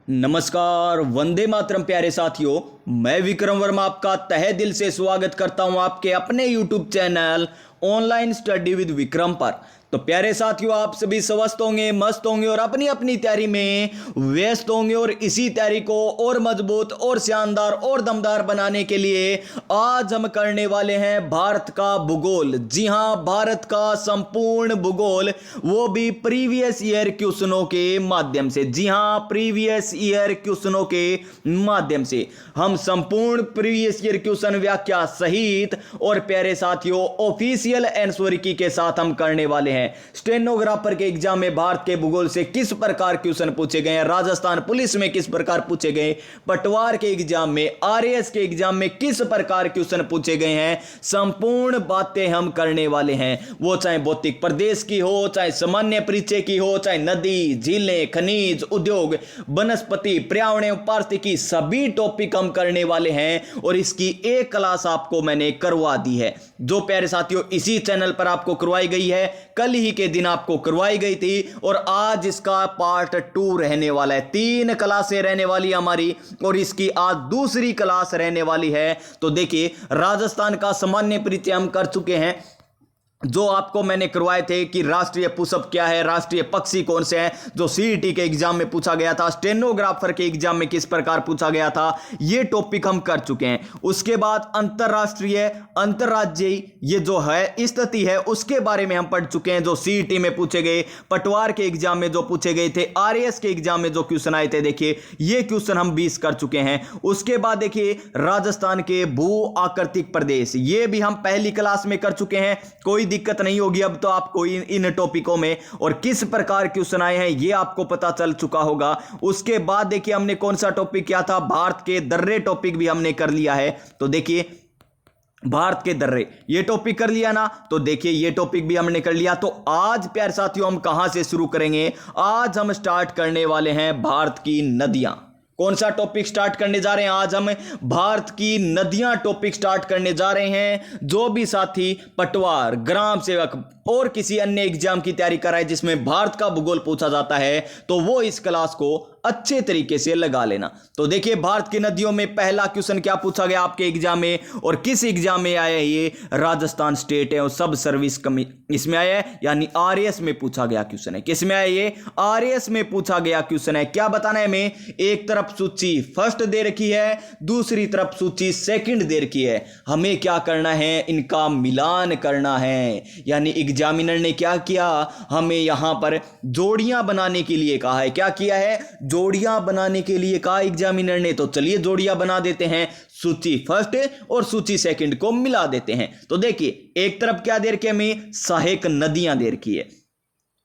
नमस्कार, वंदे मातरम प्यारे साथियों। मैं विक्रम वर्मा आपका तहे दिल से स्वागत करता हूं आपके अपने YouTube channel online study with Vikram पर। तो प्यारे साथियों, आप सभी स्वस्थ होंगे, मस्त होंगे और अपनी अपनी तैयारी में व्यस्त होंगे। और इसी तैयारी को और मजबूत और शानदार और दमदार बनाने के लिए आज हम करने वाले हैं भारत का भूगोल। जी हां, भारत का संपूर्ण भूगोल, वो भी प्रीवियस ईयर क्वेश्चनों के माध्यम से। जी हां, प्रीवियस ईयर क्वेश्चनों के माध्यम से हम संपूर्ण प्रीवियस ईयर क्वेश्चन व्याख्या सहित और प्यारे साथियों ऑफिशियल आंसर की के साथ हम करने वाले हैं। स्टेनोग्राफर के एग्जाम में भारत के भूगोल से किस प्रकार क्वेश्चन पूछे गए हैं, राजस्थान पुलिस में किस प्रकार पूछे गए, पटवार के एग्जाम में, आरएएस के एग्जाम में किस प्रकार क्वेश्चन पूछे गए हैं, संपूर्ण बातें हम करने वाले हैं। वो चाहे भौतिक प्रदेश की हो, चाहे सामान्य परिचय की हो, चाहे नदी, झीलें, खनिज, उद्योग, वनस्पति, पर्यावरण, पारिस्थितिकी, सभी टॉपिक हम करने वाले हैं। और इसकी एक क्लास आपको मैंने करवा दी है, जो प्यारे साथियों इसी चैनल पर आपको करवाई गई है। कल ही के दिन आपको करवाई गई थी और आज इसका पार्ट 2 रहने वाला है। 3 क्लासें रहने वाली हमारी और इसकी आज दूसरी क्लास रहने वाली है। तो देखिए, राजस्थान का सामान्य परिचय हम कर चुके हैं, जो आपको मैंने करवाए थे कि राष्ट्रीय पुष्प क्या है, राष्ट्रीय पक्षी कौन से हैं, जो सीईटी के एग्जाम में पूछा गया था, स्टेनोग्राफर के एग्जाम में किस प्रकार पूछा गया था, ये टॉपिक हम कर चुके हैं। उसके बाद अंतरराष्ट्रीय, अंतरराज्यीय ये जो है स्थिति है, उसके बारे में हम पढ़ चुके हैं, जो सीईटी में पूछे गए, पटवार के एग्जाम में जो पूछे गए थे, आरएएस के एग्जाम में जो क्वेश्चन आए थे, देखिए ये क्वेश्चन हम 20 कर चुके हैं। उसके बाद देखिए राजस्थान के भू आकृतिक प्रदेश, ये भी हम पहली क्लास में कर चुके हैं। कोई दिक्कत नहीं होगी अब तो आपको इन टॉपिकों में, और किस प्रकार क्वेश्चन आए हैं ये आपको पता चल चुका होगा। उसके बाद देखिए हमने कौन सा टॉपिक किया था, भारत के दर्रे टॉपिक भी हमने कर लिया है। तो देखिए भारत के दर्रे ये टॉपिक कर लिया ना, तो देखिए ये टॉपिक भी हमने कर लिया। तो आज प्यारे साथियों हम कहां से शुरू करेंगे, आज हम स्टार्ट करने वाले हैं भारत की नदियां। कौन सा टॉपिक स्टार्ट करने जा रहे हैं, आज हम भारत की नदियां टॉपिक स्टार्ट करने जा रहे हैं। जो भी साथी पटवार, ग्राम सेवक और किसी अन्य एग्जाम की तैयारी कर रहा है जिसमें भारत का भूगोल पूछा जाता है, तो वो इस क्लास को अच्छे तरीके से लगा लेना। तो देखिए भारत की नदियों में पहला क्वेश्चन क्या पूछा गया आपके एग्जाम में, और किस एग्जाम में आया है, ये राजस्थान स्टेट है और सब सर्विस इसमें आया है, यानी आरएएस में पूछा गया क्वेश्चन है। किस में आया, ये आरएएस में पूछा गया क्वेश्चन है। क्या बताना है हमें, एक तरफ सूची फर्स्ट दे रखी है, दूसरी तरफ सूची सेकंड दे रखी है। हमें क्या करना है, इनका मिलान करना है। यानी एग्जामिनर ने क्या किया, हमें यहां पर जोड़ियां बनाने के लिए कहा है। क्या किया है, जोड़ियां बनाने के लिए कहा एग्जामिनर ने। तो चलिए जोड़ियां बना देते हैं, सूची फर्स्ट और सूची सेकंड को मिला देते हैं। तो देखिए एक तरफ क्या दे रखी है हमें, सहायक नदियां दे रखी है,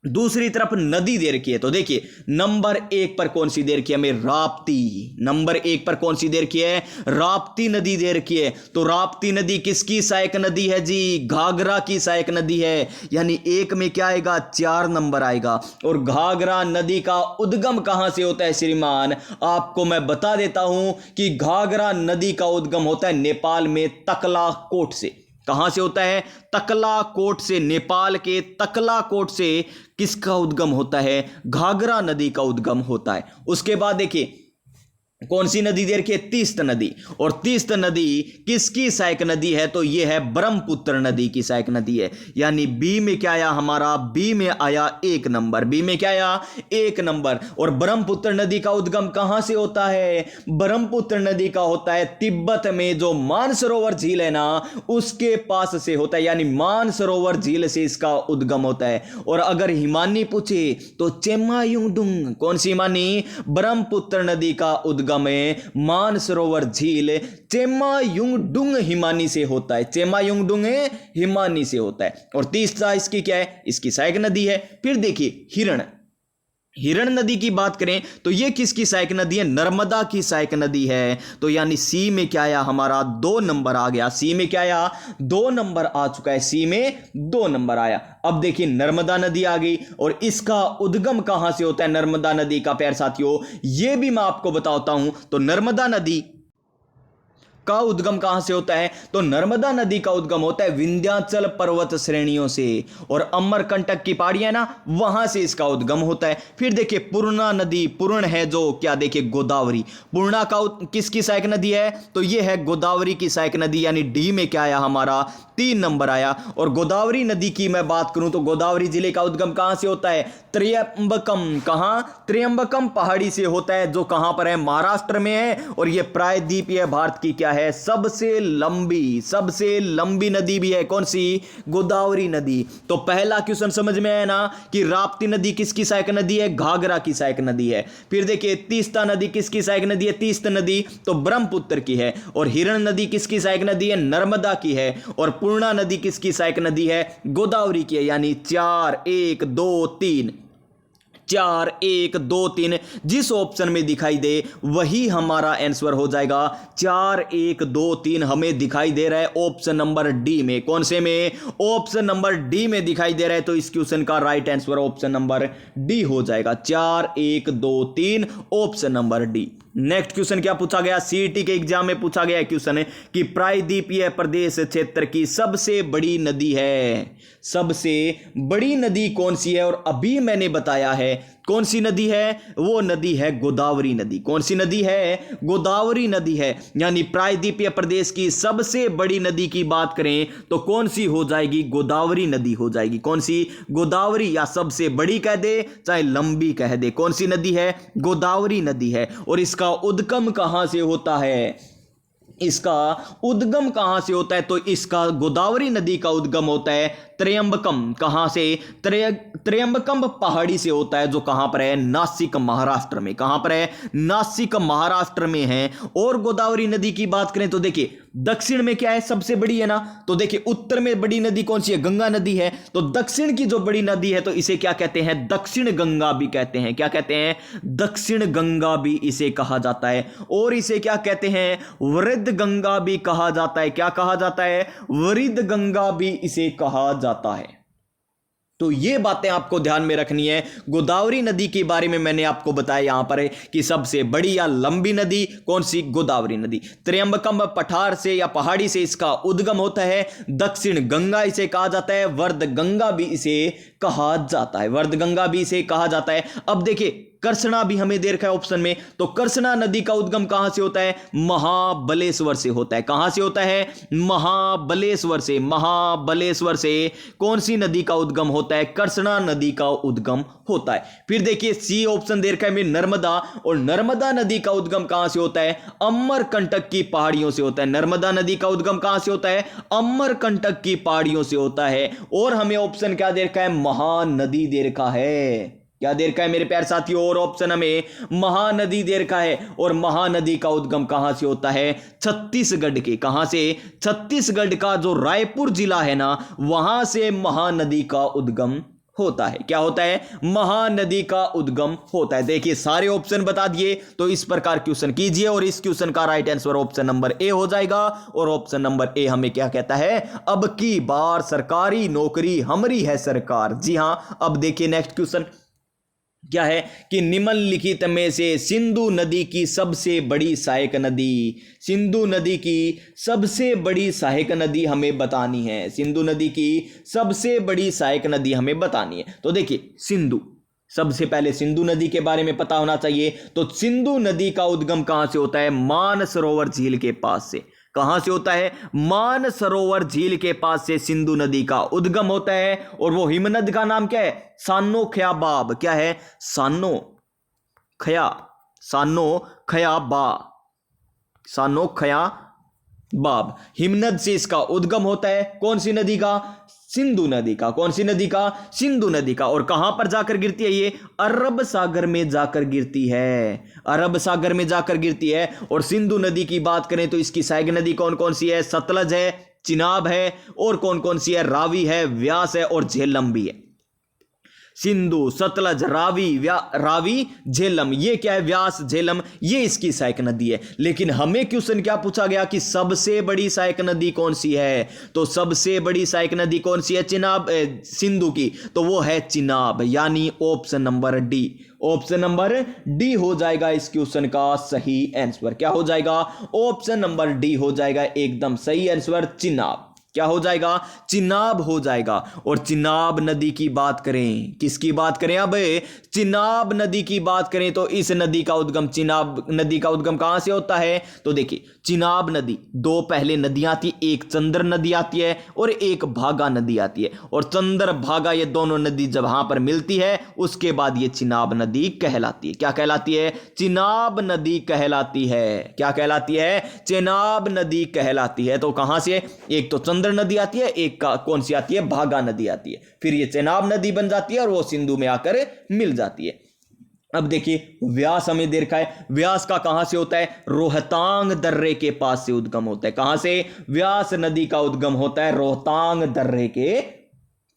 दूसरी तरफ नदी दे रखी है। तो देखिए नंबर 1 पर कौन सी दे रखी है हमें, राप्ती। नंबर 1 पर कौन सी दे रखी है, राप्ती नदी दे रखी है। तो राप्ती नदी किसकी सहायक नदी है जी, घाघरा की सहायक नदी है। यानी 1 में क्या आएगा, 4 नंबर आएगा। और घाघरा नदी का उद्गम कहां से होता है श्रीमान, आपको मैं बता देता हूं कि घाघरा नदी का उद्गम होता है नेपाल में तकलाकोट से। कहां से होता है, तकलाकोट से। नेपाल के तकलाकोट से किसका उद्गम होता है, घाघरा नदी का उद्गम होता है। उसके बाद देखिए कौन सी नदी दे रखी है, तीस्त नदी। और तीस्त नदी किसकी सहायक नदी है, तो यह है ब्रह्मपुत्र नदी की सहायक नदी है। यानी बी में क्या आया हमारा, बी में आया 1 नंबर, बी में क्या आया 1 नंबर। और ब्रह्मपुत्र नदी का उद्गम कहां से होता है, ब्रह्मपुत्र नदी का होता है तिब्बत में जो मानसरोवर झील है ना, उसके पास से होता है। यानी मानसरोवर झील से इसका उद्गम होता है। और अगर हिमानी पूछे तो चेमायुंगडुंग, कौन सी हिमानी, ब्रह्मपुत्र नदी का उद्गम में मानसरोवर झील चेमायुंगडुंग हिमानी से होता है, चेमायुंगडुंग हिमानी से होता है। और तीसरा इसकी क्या है, इसकी सहायक नदी है। फिर देखिए हिरण नदी की बात करें तो यह किसकी सहायक नदी है, नर्मदा की सहायक नदी है। तो यानी सी में क्या आया हमारा, 2 नंबर आ गया। सी में क्या आया, 2 नंबर आ चुका है, सी में 2 नंबर आया। अब देखिए नर्मदा नदी आ गई, और इसका उद्गम कहां से होता है नर्मदा नदी का, प्यारे साथियों यह भी मैं आपको बताता हूं। तो नर्मदा नदी का उद्गम कहां से होता है? तो नर्मदा नदी का उद्गम होता है विंध्याचल पर्वत श्रेणियों से, और अमरकंटक की पहाड़ियां ना, वहां से इसका उद्गम होता है। फिर देखिए पूर्णा नदी, पूर्ण है जो क्या, देखिए गोदावरी, पूर्णा का किसकी सहायक नदी है? तो ये है गोदावरी की सहायक नदी, यानी डी में क्या आया हमारा? 3 नंबर आया। और गोदावरी नदी की मैं बात करूं तो गोदावरी जिले का उद्गम कहां से होता है? त्र्यंबकम, कहां? त्र्यंबकम पहाड़ी से होता है, जो कहां पर है? महाराष्ट्र में है। और यह प्रायद्वीपीय भारत की क्या है? सबसे लंबी नदी भी है। कौन सी? गोदावरी नदी। तो पहला क्वेश्चन समझ में आया ना कि राप्ती नदी किसकी सहायक नदी है? घाघरा की सहायक नदी है। फिर देखिए तीस्ता नदी किसकी सहायक नदी है? तीस्ता नदी तो ब्रह्मपुत्र की है। और हिरण नदी किसकी सहायक नदी है? नर्मदा की है। और पूर्णा नदी किसकी सहायक नदी है? गोदावरी की है। यानी 4 1 2 3, 4 1 2 3 जिस ऑप्शन में दिखाई दे वही हमारा आंसर हो जाएगा। 4 1 2 3 हमें दिखाई दे रहा है ऑप्शन नंबर डी में। कौन से में? ऑप्शन नंबर डी में दिखाई दे रहा है। तो इस क्वेश्चन का right answer option number D हो जाएगा। 4 1 2 3 option number D. Next question क्या पूछा गया? सीईटी के एग्जाम में पूछा गया क्वेश्चन है कि प्रायद्वीपीय प्रदेश क्षेत्र की सबसे बड़ी नदी है, सबसे बड़ी नदी कौन सी है? और अभी मैंने बताया है कौन सी नदी है? वो नदी है गोदावरी नदी। कौन सी नदी है? गोदावरी नदी है। यानी प्रायद्वीपीय प्रदेश की सबसे बड़ी नदी की बात करें तो कौन सी हो जाएगी? गोदावरी नदी हो जाएगी। कौन सी? गोदावरी, या सबसे बड़ी कह दे चाहे लंबी कह दे, कौन सी नदी है? गोदावरी नदी है। और इसका उद्गम कहां से होता है? इसका उद्गम कहां से होता है? तो इसका गोदावरी नदी का उद्गम होता है त्र्यंबकम। कहां से? त्र्यंबकम पहाड़ी से होता है, जो कहां पर है? नासिक महाराष्ट्र में। कहां पर है? नासिक महाराष्ट्र में है। और गोदावरी नदी की बात करें तो देखिए दक्षिण में क्या है? सबसे बड़ी है ना। तो देखिए उत्तर में बड़ी नदी कौन सी है? गंगा नदी है। तो दक्षिण की जो बड़ी नदी है तो इसे क्या कहते हैं? दक्षिण गंगा भी कहते हैं। क्या कहते हैं? दक्षिण गंगा भी इसे कहा जाता है। और इसे क्या कहते हैं? वृद्ध गंगा भी कहा जाता है। क्या कहा जाता है? वृद्ध गंगा भी इसे कहा जाता है। तो ये बातें आपको ध्यान में रखनी है। गोदावरी नदी के बारे में मैंने आपको बताया यहां पर है कि सबसे बड़ी या लंबी नदी कौन सी? गोदावरी नदी। त्र्यंबकम पठार से या पहाड़ी से इसका उद्गम होता है। दक्षिण गंगा इसे कहा जाता है। वर्ध गंगा भी इसे कहा जाता है। वर्ध गंगा भी इसे कहा जाता है। अब देखिए कर्षणा भी हमें दे रखा है ऑप्शन में। तो कर्षणा नदी का उद्गम कहां से होता है? महाबलेश्वर से होता है। कहां से होता है? महाबलेश्वर से। महाबलेश्वर से कौन सी नदी का उद्गम होता है? कर्षणा नदी का उद्गम होता है। फिर देखिए सी ऑप्शन दे रखा है में नर्मदा, और नर्मदा नदी का उद्गम कहां से होता है? अमरकंटक की पहाड़ियों से होता है। नर्मदा नदी का उद्गम कहां से होता है? अमरकंटक की पहाड़ियों से होता है। और हमें ऑप्शन क्या दे रखा है? महानदी दे रखा है। क्या दे रखा है मेरे प्यारे साथियों? और ऑप्शन हमें महानदी दे रखा है। और महानदी का उद्गम कहां से होता है? छत्तीसगढ़ के। कहां से? छत्तीसगढ़ का जो रायपुर जिला है ना, वहां से महानदी का उद्गम होता है। क्या होता है? महानदी का उद्गम होता है। देखिए सारे ऑप्शन बता दिए। तो इस प्रकार क्वेश्चन कीजिए और इस क्वेश्चन का राइट आंसर ऑप्शन नंबर ए हो जाएगा। और ऑप्शन नंबर ए हमें क्या कहता है? अब की बार सरकारी नौकरी हमारी है सरकार। जी हां। अब देखिए नेक्स्ट क्वेश्चन क्या है कि निम्नलिखित में से सिंधु नदी की सबसे बड़ी सहायक नदी, सिंधु नदी की सबसे बड़ी सहायक नदी हमें बतानी है। सिंधु नदी की सबसे बड़ी सहायक नदी हमें बतानी है। तो देखिए सिंधु, सबसे पहले सिंधु नदी के बारे में पता होना चाहिए। तो सिंधु नदी का उद्गम कहां से होता है? मानसरोवर झील के पास से। कहां से होता है? मानसरोवर झील के पास से सिंधु नदी का उद्गम होता है। और वो हिमनद का नाम क्या है? सानो खयाबाब। क्या है? सानो खयाबाब हिमनद से इसका उद्गम होता है। कौन सी नदी का? सिंधु नदी का। कौन सी नदी का? सिंधु नदी का। और कहां पर जाकर गिरती है ये? अरब सागर में जाकर गिरती है। अरब सागर में जाकर गिरती है। और सिंधु नदी की बात करें तो इसकी सहायक नदी कौन कौन सी है? सतलज है, चिनाब है, और कौन कौन सी है? रावी है, व्यास है, और झेलम भी है। सिंधु, सतलज, रावी, झेलम, ये क्या है? व्यास, झेलम, ये इसकी सहायक नदी है। लेकिन हमें क्वेश्चन क्या पूछा गया कि सबसे बड़ी सहायक नदी कौन सी है? तो सबसे बड़ी सहायक नदी कौन सी है? चिनाब, सिंधु की। तो वो है चिनाब, यानी option number D. Option number D हो जाएगा इस क्वेश्चन का सही आंसर। क्या हो जाएगा? ऑप्शन नंबर डी हो जाएगा एकदम सही आंसर, चिनाब। क्या हो जाएगा? चिनाब हो जाएगा। और चिनाब नदी की बात करें, किसकी बात करें? अब चिनाब नदी की बात करें तो इस नदी का उद्गम, चिनाब नदी का उद्गम कहां से होता है? तो देखिए चिनाब नदी, दो पहले नदियां आती है, एक चंद्र नदी आती है और एक भागा नदी आती है। और चंद्र भागा ये दोनों नदी जब वहां पर मिलती है उसके बाद ये चिनाब नदी कहलाती है। क्या कहलाती है? चिनाब नदी कहलाती है। क्या कहलाती है? चिनाब नदी कहलाती है। तो कहां से? एक तो चंद्र नदी आती है, एक का कौन सी आती है? भागा नदी आती है। फिर ये चिनाब नदी बन जाती है और वो सिंधु में आकर मिल जाती है। अब देखिए व्यास हमें दे रखा है, व्यास का कहां से होता है? रोहतांग दर्रे के पास से उद्गम होता है। कहां से? व्यास नदी का उद्गम होता है रोहतांग दर्रे के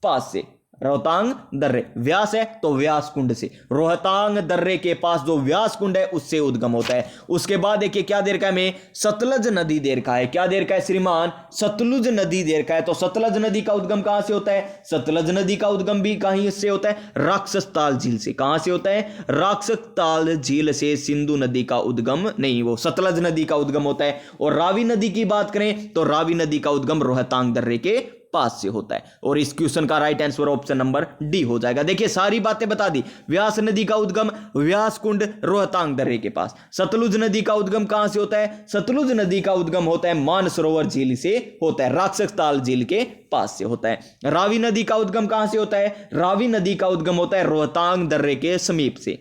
पास से। रोहतांग दर्रे, व्यास है तो व्यास कुंड से, रोहतांग दर्रे के पास जो व्यास कुंड है उससे उद्गम होता है। उसके बाद देखिए क्या दे रखा है हमें? सतलज नदी दे रखा है। क्या दे रखा है श्रीमान? सतलुज नदी दे रखा है। तो सतलज नदी का उद्गम कहां से होता है? सतलज नदी का उद्गम भी कहीं से होता है? राक्षसताल झील से। कहां से होता है? राक्षसताल झील से सिंधु नदी का उद्गम नहीं, वो सतलज नदी का उद्गम होता है। और रावी नदी की बात करें तो रावी नदी का उद्गम रोहतांग दर्रे के पास से होता है। और इस क्वेश्चन का right answer option number D हो जाएगा। देखिए सारी बातें बता दी। व्यास नदी का उद्गम व्यास कुंड रोहतांग दर्रे के पास। सतलुज नदी का उद्गम कहां से होता है? सतलुज नदी का उद्गम होता है मानसरोवर झील से होता है, राक्षसताल झील के पास से होता है। रावी नदी का उद्गम कहां से होता है? रावी नदी का उद्गम होता है रोहतांग दर्रे के समीप से।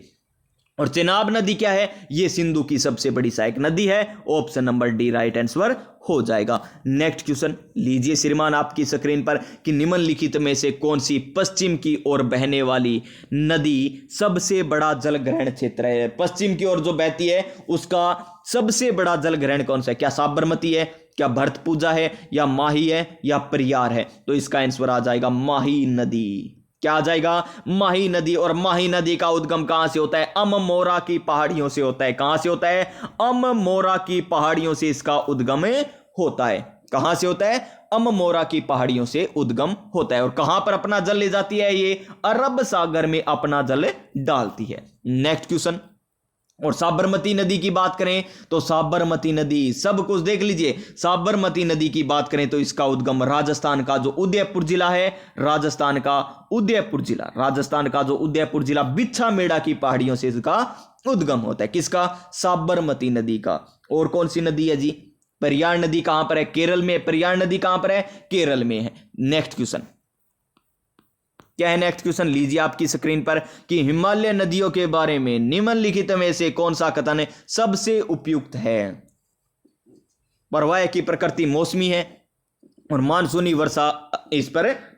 और चिनाब नदी क्या है? यह सिंधु की सबसे बड़ी सहायक नदी है। Option number D right answer हो जाएगा। नेक्स्ट क्वेश्चन लीजिए श्रीमान आपकी स्क्रीन पर कि निम्नलिखित में से कौन सी पश्चिम की ओर बहने वाली नदी सबसे बड़ा जल ग्रहण क्षेत्र है? पश्चिम की ओर जो बहती है उसका सबसे बड़ा जल ग्रहण कौन सा है? क्या साबरमती है, क्या भरतपूजा है, या माही है, या परियार है? तो इसका आंसर आ जाएगा माही नदी। क्या आ जाएगा? माही नदी। और माही नदी का उद्गम कहां से होता है? अममोरा की पहाड़ियों से होता है। कहां से होता है? अममोरा की पहाड़ियों से इसका उद्गम होता है। कहां से होता है? अममोरा की पहाड़ियों से उद्गम होता है। और कहां पर अपना जल ले जाती है? ये अरब सागर में अपना जल डालती है। Next question. और साबरमती नदी की बात करें तो साबरमती नदी, सब कुछ देख लीजिए। साबरमती नदी की बात करें तो इसका उद्गम राजस्थान का जो उदयपुर जिला है, राजस्थान का जो उदयपुर जिला बिच्छामेड़ा की पहाड़ियों से इसका उद्गम होता है। किसका? साबरमती नदी का। और कौन सी नदी है जी? परियार नदी कहां पर है? केरल में। परियार नदी कहां पर है? केरल में है। नेक्स्ट क्वेश्चन क्या है? नेक्स्ट क्वेश्चन लीजिए आपकी स्क्रीन पर कि हिमालय नदियों के बारे में निम्नलिखित में से कौन सा कथन सबसे उपयुक्त है? प्रवाह की प्रकृति मौसमी है और मानसूनी वर्षा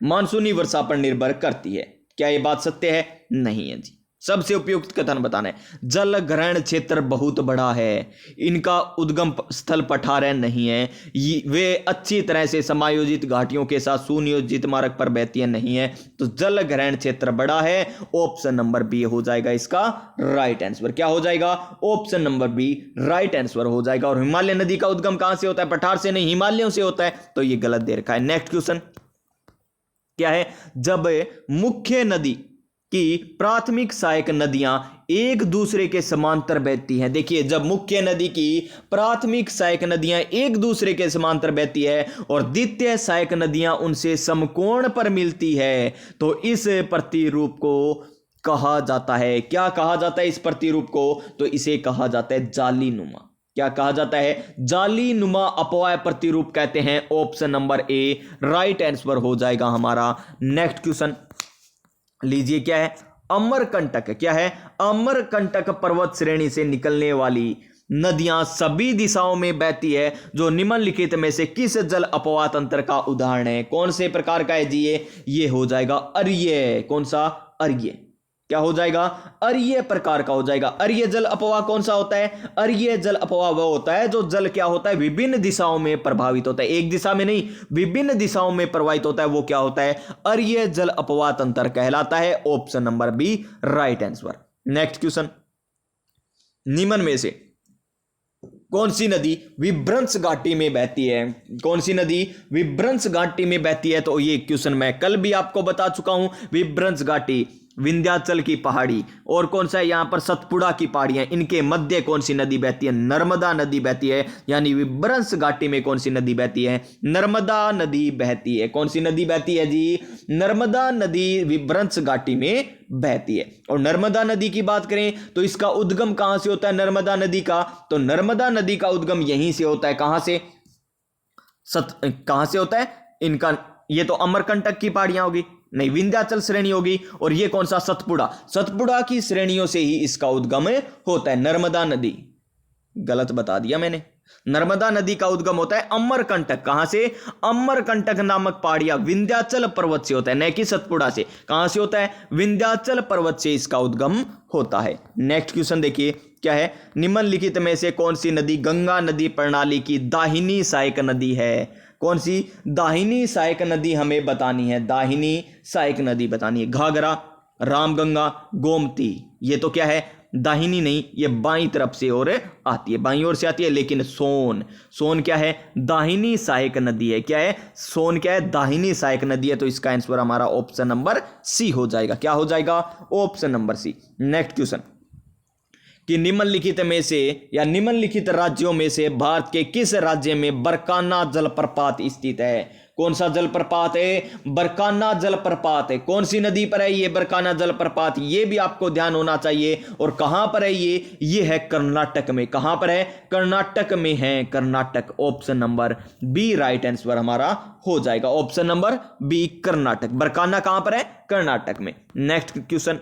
मानसूनी वर्षा पर निर्भर करती है। क्या यह बात सत्य है? नहीं है जी। सबसे उपयुक्त कथन बताना है। जल ग्रहण क्षेत्र बहुत बड़ा है, इनका उद्गम स्थल पठार नहीं है, वे अच्छी तरह से समायोजित घाटियों के साथ सुनियोजित मार्ग पर बहती नहीं है। तो जल ग्रहण क्षेत्र बड़ा है। ऑप्शन नंबर बी हो जाएगा इसका राइट आंसर। क्या हो जाएगा? Option number B right answer हो जाएगा। और हिमालय नदी का उद्गम कहां से होता है? पठार से नहीं, हिमालयों से होता है। तो यह गलत दे रखा है। नेक्स्ट क्वेश्चन क्या है? जब मुख्य नदी कि प्राथमिक सहायक नदियां एक दूसरे के समांतर बहती हैं। देखिए जब मुख्य नदी की प्राथमिक सहायक नदियां एक दूसरे के समांतर बहती है और द्वितीय सहायक नदियां उनसे समकोण पर मिलती है तो इस प्रतिरूप को कहा जाता है। क्या कहा जाता है इस प्रतिरूप को? तो इसे कहा जाता है जालीनुमा। क्या कहा जाता है? जालीनुमा अपवाय प्रतिरूप कहते हैं। ऑप्शन नंबर ए राइट आंसर हो जाएगा हमारा। नेक्स्ट क्वेश्चन लीजिए क्या है? अमरकंटक। क्या है? अमरकंटक पर्वत श्रेणी से निकलने वाली नदियां सभी दिशाओं में बहती है जो निम्नलिखित में से किस जल अपवाह तंत्र का उदाहरण है? कौन से प्रकार का है जी ये हो जाएगा अर्य। कौन सा? अर्य। क्या हो जाएगा? अर्य प्रकार का हो जाएगा। अर्य जल अपवाह कौन सा होता है? अर्य जल अपवाह वह होता है जो जल क्या होता है? विभिन्न दिशाओं में प्रभावित होता है, एक दिशा में नहीं, विभिन्न दिशाओं में प्रभावित होता है। वो क्या होता है? अर्य जल अपवाह तंत्र कहलाता है। Option number B right answer. Next question. निम्न में से कौन सी नदी विभ्रंश घाटी में बहती है? कौन सी नदी विभ्रंश घाटी में बहती है? तो ये क्वेश्चन मैं कल भी आपको बता चुका हूं। विभ्रंश घाटी विंध्याचल की पहाड़ी। और कौन सा है यहाँ पर? सतपुड़ा की पहाड़ियां। इनके मध्य कौन सी नदी बहती है? नर्मदा नदी बहती है। यानी विभ्रंश घाटी में कौन सी नदी बहती है? नर्मदा नदी बहती है। कौन सी नदी बहती है जी? नर्मदा नदी विभ्रंश घाटी में बहती है। और नर्मदा नदी की बात करें तो इसका उद्गम कहां से होता है? नर्मदा नदी का, तो नर्मदा नदी का उद्गम यहीं से होता है। कहां से? कहां से होता है इनका? ये तो अमरकंटक की पहाड़ियां होगी, नहीं, विंध्याचल श्रेणी होगी। और ये कौन सा? सतपुड़ा। सतपुड़ा की श्रेणियों से ही इसका उद्गम होता है। नर्मदा नदी, गलत बता दिया मैंने। नर्मदा नदी का उद्गम होता है अमरकंटक। कहां से? अमरकंटक नामक पहाड़ियां विंध्याचल पर्वत से होता है, न कि सतपुड़ा से। कहां से होता है? विंध्याचल पर्वत से इसका उद्गम होता है। नेक्स्ट क्वेश्चन देखिए क्या है? निम्नलिखित में से कौन सी नदी गंगा नदी प्रणाली की दाहिनी सहायक नदी है? कौन सी दाहिनी सहायक नदी हमें बतानी है? दाहिनी सहायक नदी बतानी है। घाघरा, रामगंगा, गोमती। ये तो क्या है? दाहिनी नहीं, ये बाईं तरफ से और आती है, बाईं ओर से आती है। लेकिन सोन, सोन क्या है? दाहिनी सहायक नदी है। क्या है? सोन क्या है? दाहिनी सहायक नदी है। तो इसका आंसर हमारा ऑप्शन नंबर सी हो जाएगा। क्या हो जाएगा? Option number C. Next question कि निम्नलिखित में से या निम्नलिखित राज्यों में से भारत के किस राज्य में बरकाना जलप्रपात स्थित है? कौन सा जलप्रपात है? बरकाना जलप्रपात है। कौन सी नदी पर है ये बरकाना जलप्रपात? ये भी आपको ध्यान होना चाहिए। और कहां पर है ये है कर्नाटक में। कहां पर है? कर्नाटक में है। Karnataka, option number B right answer हमारा हो जाएगा। Option number B Karnataka. Barkana कहां पर है? कर्नाटक में। नेक्स्ट क्वेश्चन,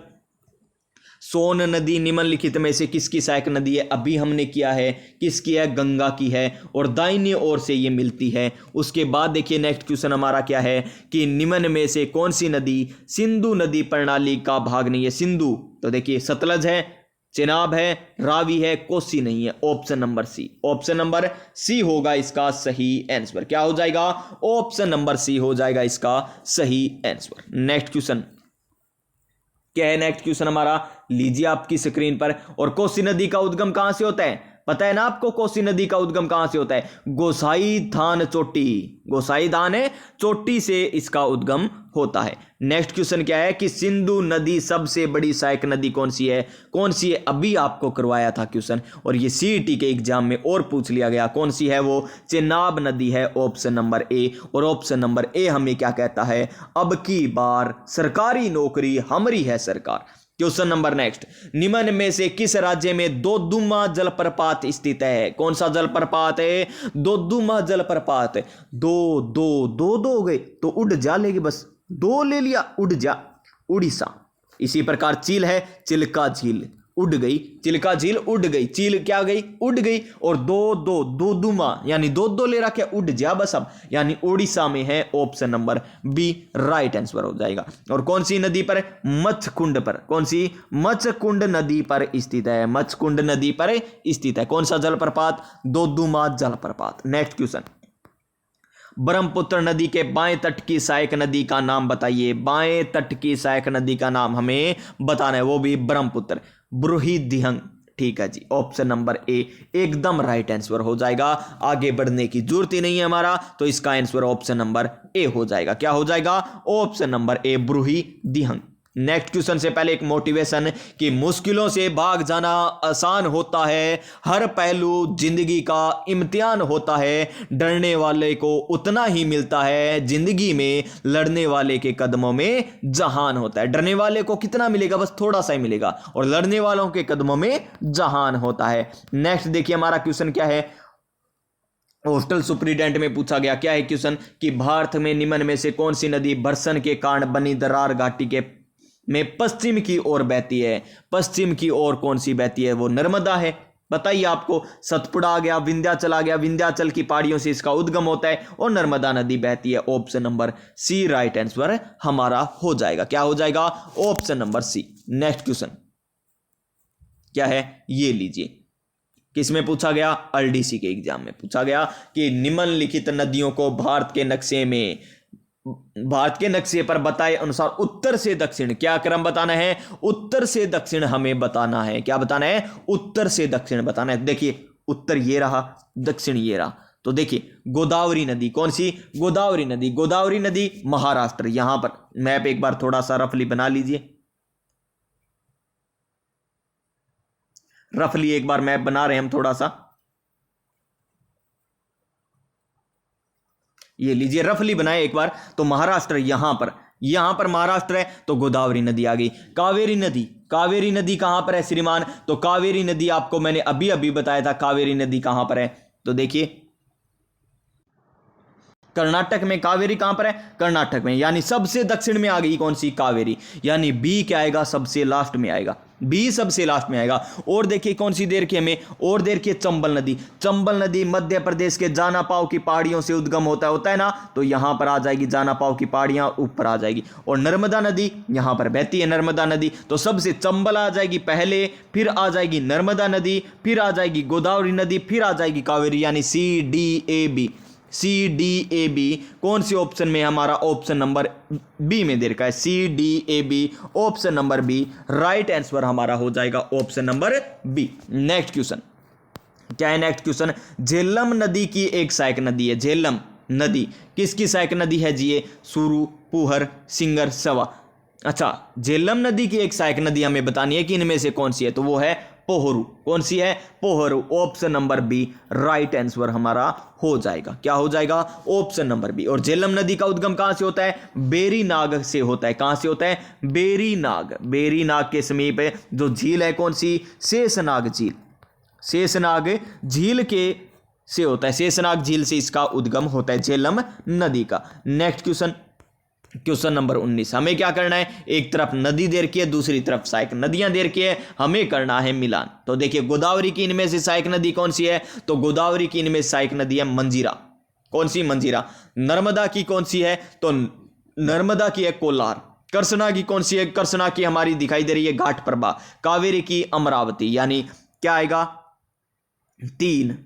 सोन नदी निम्नलिखित में से किसकी सहायक नदी है? अभी हमने किया है, किसकी है? गंगा की है। और दाहिनी ओर से ये मिलती है। उसके बाद देखिए नेक्स्ट क्वेश्चन हमारा क्या है कि निम्न में से कौन सी नदी सिंधु नदी प्रणाली का भाग नहीं है? सिंधु, तो देखिए सतलज है, चेनाब है, रावी है, कोसी नहीं है। Option number C. Option number C होगा इसका सही आंसर। क्या हो जाएगा? ऑप्शन नंबर सी हो जाएगा इसका सही आंसर। नेक्स्ट क्वेश्चन क्या है? नेक्स्ट क्वेश्चन हमारा लीजिए आपकी स्क्रीन पर। और कोसी नदी का उद्गम कहां से होता है? पता है ना आपको कोसी नदी का उद्गम कहां से होता है? गोसाई धान चोटी। गोसाई धान है चोटी से इसका उद्गम होता है। नेक्स्ट क्वेश्चन क्या है कि सिंधु नदी सबसे बड़ी सहायक नदी कौन सी है? कौन सी है? अभी आपको करवाया था क्वेश्चन, और ये सीईटी के एग्जाम में और पूछ लिया गया। कौन सी है वो? चेनाब नदी है। ऑप्शन नंबर ए। और ऑप्शन नंबर ए हमें क्या कहता है? अब की बार सरकारी नौकरी हमारी है सरकार। क्वेश्चन नंबर नेक्स्ट, निम्न में से किस राज्य में दोदुमा जलप्रपात स्थित है? कौन सा जलप्रपात है? दोदुमा जलप्रपात। दो दो दो दो हो गए तो उड़ जा, लेगी बस दो ले लिया, उड़ जा, उड़ीसा। इसी प्रकार चील है, चिल्का झील, उड़ गई चिल्का झील, उड़ गई चील, क्या गई? उड़ गई। और दो दो दोदुमा यानी दो दो ले रखा, उड़ जा बस अब, यानी उड़ीसा में है। Option number B right answer हो जाएगा। और कौन सी नदी पर? मच्छकुंड पर। कौन सी? मच्छकुंड नदी पर स्थित है। मच्छकुंड नदी पर स्थित है। कौन सा जलप्रपात? दोदुमा जलप्रपात। नेक्स्ट क्वेश्चन, ब्रह्मपुत्र नदी के बाएं तट की सहायक नदी का नाम बताइए। बाएं तट की सहायक नदी का नाम हमें बताना है, वो भी ब्रह्मपुत्र। बृहदिहंग। ठीक है जी, ऑप्शन नंबर ए एकदम राइट आंसर हो जाएगा। आगे बढ़ने की जरूरत ही नहीं है हमारा, तो इसका आंसर ऑप्शन नंबर ए हो जाएगा। क्या हो जाएगा? ऑप्शन नंबर ए बृहदिहंग। नेक्स्ट क्वेश्चन से पहले एक मोटिवेशन कि मुश्किलों से भाग जाना आसान होता है, हर पहलू जिंदगी का इम्तिहान होता है, डरने वाले को उतना ही मिलता है, जिंदगी में लड़ने वाले के कदमों में जहान होता है। डरने वाले को कितना मिलेगा? बस थोड़ा सा ही मिलेगा, और लड़ने वालों के कदमों में जहान होता है। नेक्स्ट देखिए हमारा क्वेश्चन क्या है, हॉस्टल सुप्रीडेंट में पूछा गया। क्या है क्वेश्चन कि भारत में निम्न में से कौन सी नदी बरसन के कारण बनी दरार घाटी के में पश्चिम की ओर बहती है? पश्चिम की ओर कौन सी बहती है? वो नर्मदा है। बताइए आपको, सतपुड़ा आ गया, विंध्याचल आ गया, विंध्याचल की पहाड़ियों से इसका उद्गम होता है, और नर्मदा नदी बहती है। Option number C right answer हमारा हो जाएगा। क्या हो जाएगा? Option number C. Next question क्या है? ये लीजिए, किसमें पूछा गया? आरडीसी के एग्जाम में पूछा गया कि निम्नलिखित नदियों को भारत के नक्शे पर बताए अनुसार उत्तर से दक्षिण क्या क्रम बताना है? उत्तर से दक्षिण हमें बताना है। क्या बताना है? उत्तर से दक्षिण बताना है। देखिए उत्तर ये रहा, दक्षिण ये रहा। तो देखिए गोदावरी नदी, कौन सी? गोदावरी नदी। गोदावरी नदी महाराष्ट्र। यहां पर मैप एक बार थोड़ा सा रफली बना लीजिए, रफली एक बार मैप बना रहे हैं हम थोड़ा सा, ये लीजिए रफली बनाए एक बार। तो महाराष्ट्र यहां पर महाराष्ट्र है, तो गोदावरी नदी आ गई। कावेरी नदी कहां पर है श्रीमान? तो कावेरी नदी आपको मैंने अभी अभी बताया था, कावेरी नदी कहां पर है। तो देखिए कर्नाटक में। कावेरी कहां पर है? कर्नाटक में, यानी सबसे दक्षिण में आ गई कौन सी? कावेरी। यानी बी क्या आएगा? सबसे लास्ट में आएगा, बी सबसे लास्ट में आएगा। और देखिए कौन सी देर की हमें, और देर की चंबल नदी मध्य प्रदेश के जानापाव की पहाड़ियों से उद्गम होता है ना, तो यहां पर आ जाएगी जानापाव की पहाड़ियां, ऊपर आ जाएगी। और नर्मदा नदी यहां पर बहती है, नर्मदा नदी। तो सबसे चंबल आ जाएगी पहले, फिर आ जाएगी नर्मदा नदी, फिर आ जाएगी गोदावरी नदी, फिर आ जाएगी कावेरी, यानी CDAB कौन सी ऑप्शन में? हमारा ऑप्शन नंबर बी में दे रखा है, CDAB option number B. Right answer हमारा हो जाएगा option number B. Next question क्या है? नेक्स्ट क्वेश्चन, झेलम नदी की एक सहायक नदी है। झेलम नदी किसकी सहायक नदी है जी? ये सुरु, पुहर, सिंगर, सवा। अच्छा, झेलम नदी की एक सहायक नदी हमें बतानी है कि इनमें से कौन सी है, तो वो है पोहरू। कौन सी है? Pohru. Option number B right answer हमारा हो जाएगा। क्या हो जाएगा? Option number B. और झेलम नदी का उद्गम कहां से होता है? बेरीनाग से होता है। कहां से होता है? बेरीनाग के समीप जो झील है कौन सी? शेषनाग झील के से होता है, शेषनाग झील से इसका उद्गम होता है झेलम नदी का। नेक्स्ट क्वेश्चन नंबर 19, हमें क्या करना है? एक तरफ नदी दे रखी है, दूसरी तरफ सहायक नदियां दे रखी है, हमें करना है मिलान। तो देखिए गोदावरी की इनमें से सहायक नदी कौन सी है? तो गोदावरी की इनमें सहायक नदी है मंजीरा। कौन सी? मंजीरा। नर्मदा की कौन सी है? तो नर्मदा की है कोलार। कृष्णा की कौन सी है? कृष्णा की हमारी दिखाई दे रही है घाट प्रभा। कावेरी की अमरावती। यानी क्या आएगा? 3।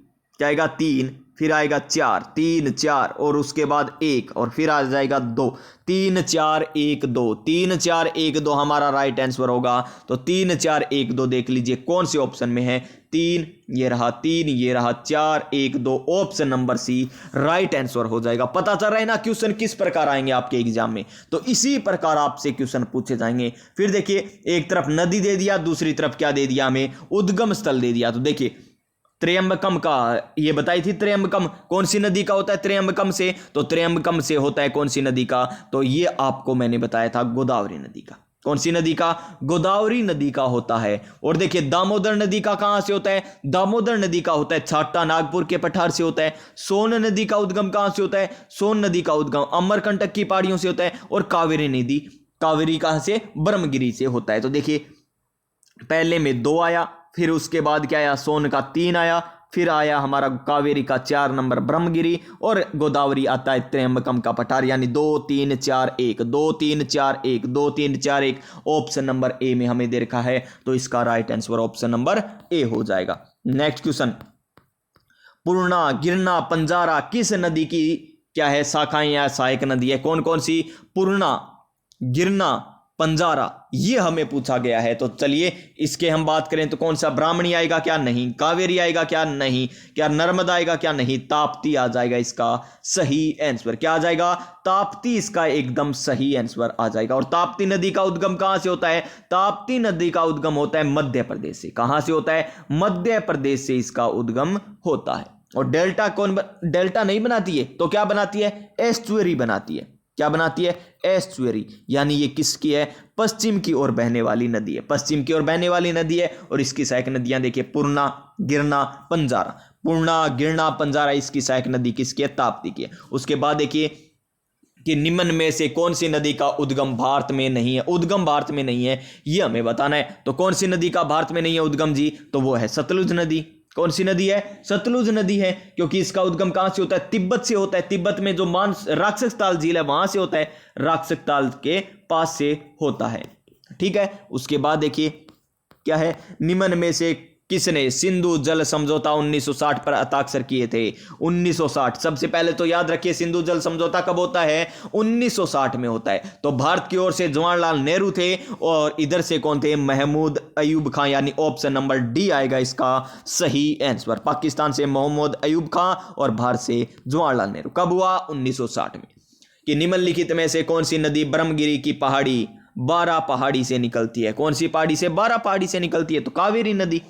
क्या आएगा? 3, फिर आएगा 4, 3 4 और उसके बाद 1 और फिर आ जाएगा 2। 3 4 1 2, 3 4 1 2 हमारा राइट आंसर होगा। तो 3 4 1 2 देख लीजिए कौन से ऑप्शन में है? 3, ये रहा 3, ये रहा 4 1 2, option number C right answer हो जाएगा। पता चल रहा है ना क्वेश्चन किस प्रकार आएंगे आपके एग्जाम में? तो इसी प्रकार आपसे क्वेश्चन पूछे जाएंगे। फिर देखिए एक तरफ नदी दे दिया, दूसरी तरफ क्या दे दिया? हमें उद्गम स्थल दे दिया। तो देखिए त्र्यंबकम का ये बताई थी, त्र्यंबकम कौन सी नदी का होता है? त्र्यंबकम से। तो त्र्यंबकम से होता है कौन सी नदी का? तो ये आपको मैंने बताया था गोदावरी नदी का। कौन सी नदी का? गोदावरी नदी का होता है। और देखिए दामोदर नदी का कहां से होता है? दामोदर नदी का होता है छाटा नागपुर के पठार से होता है। सोन नदी का उद्गम कहां से होता है? सोन नदी का उद्गम अमरकंटक की पहाड़ियों से होता है। और कावेरी कहां से? ब्रह्मगिरी से होता है। तो देखिए पहले में 2 आया, फिर उसके बाद क्या आया? सोन का 3 आया, फिर आया हमारा कावेरी का 4 नंबर ब्रह्मगिरी, और गोदावरी आता है त्र्यंबकम का पठार। यानी 2 3 4 1, 2 3 4 1, 2 3 4 1। ऑप्शन नंबर ए में हमें दे रखा है, तो इसका राइट आंसर ऑप्शन नंबर ए हो जाएगा। नेक्स्ट क्वेश्चन, पूर्णा, गिरना, पंजारा किस नदी की क्या है? शाखाएं या सहायक नदी है। कौन कौन सी? पूर्णा, गिरना, पंजारा, ये हमें पूछा गया है। तो चलिए इसके हम बात करें तो कौन सा? ब्राह्मणी आएगा क्या? नहीं। कावेरी आएगा क्या? नहीं। क्या नर्मदा आएगा क्या? नहीं। ताप्ती आ जाएगा इसका सही आंसर। क्या आ जाएगा? ताप्ती इसका एकदम सही आंसर आ जाएगा। और ताप्ती नदी का उद्गम कहां से होता है? ताप्ती नदी का उद्गम होता है मध्य प्रदेश से। कहां से होता है? मध्य प्रदेश से इसका उद्गम होता है। और डेल्टा नहीं बनाती है, तो क्या बनाती है? एस्चुअरी बनाती है। क्या बनाती है? एस्चुअरी। यानी ये किसकी है? पश्चिम की ओर बहने वाली नदी है। पश्चिम की ओर बहने वाली नदी है। और इसकी सहायक नदियां देखिए पूर्णा, गिरना, पंजारा। पूर्णा, गिरना, पंजारा इसकी सहायक नदी किसकी है? ताप्ती की है। उसके बाद देखिए कि निम्न में से कौन सी नदी का उद्गम भारत में नहीं है? उद्गम भारत में नहीं है, ये हमें बताना है। तो कौन सी नदी का भारत में नहीं है उद्गम जी? तो वो है सतलुज नदी। कौन सी नदी है? सतलुज नदी है, क्योंकि इसका उद्गम कहां से होता है? तिब्बत से होता है। तिब्बत में जो राक्षस ताल झील है वहां से होता है, राक्षस ताल के पास से होता है। ठीक है। उसके बाद देखिए क्या है? निम्न में से किसने सिंधु जल समझौता 1960 पर हस्ताक्षर किए थे? 1960। सबसे पहले तो याद रखिए सिंधु जल समझौता कब होता है? 1960 में होता है। तो भारत की ओर से जवाहरलाल नेहरू थे, और इधर से कौन थे? महमूद अयूब खां। यानी ऑप्शन नंबर डी आएगा इसका सही आंसर। पाकिस्तान से मोहम्मद अयूब खां और भारत से जवाहरलाल नेहरू। कब हुआ? 1960 में। कि निम्नलिखित में से कौन सी नदी ब्रह्मगिरी की पहाड़ी 12 पहाड़ी से निकलती है? कौन सी पहाड़ी से? 12 पहाड़ी से निकलती है। तो कावेरी नदी।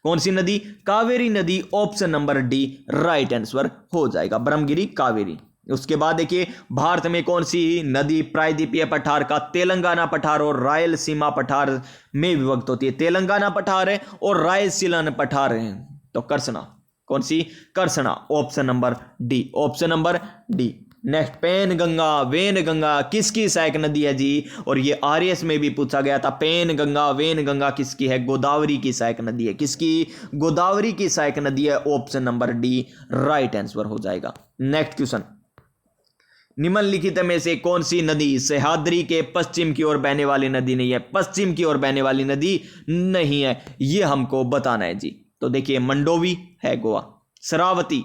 कौन सी नदी? कावेरी नदी। Option number D right answer हो जाएगा, ब्रह्मगिरी कावेरी। उसके बाद देखिए भारत में कौन सी नदी प्रायद्वीपीय पठार का तेलंगाना पठार और रायलसीमा पठार में विभक्त होती है? तेलंगाना पठार है और रायलसीमा पठार है, तो कर्सना। कौन सी? कर्सना। Option number D, option number D. Next, Penganga Wainganga किसकी सहायक नदी है जी? और ये आरएस में भी पूछा गया था, पेन गंगा वेन गंगा किसकी है? गोदावरी की सहायक नदी है। किसकी? गोदावरी की सहायक नदी है। Option number D right answer हो जाएगा। नेक्स्ट क्वेश्चन, निम्नलिखित में से कौन सी नदी सह्याद्री के पश्चिम की ओर बहने वाली नदी नहीं है? पश्चिम की ओर बहने वाली नदी नहीं है, ये हमको बताना है जी। तो देखिए मंडोवी है गोवा, शरावती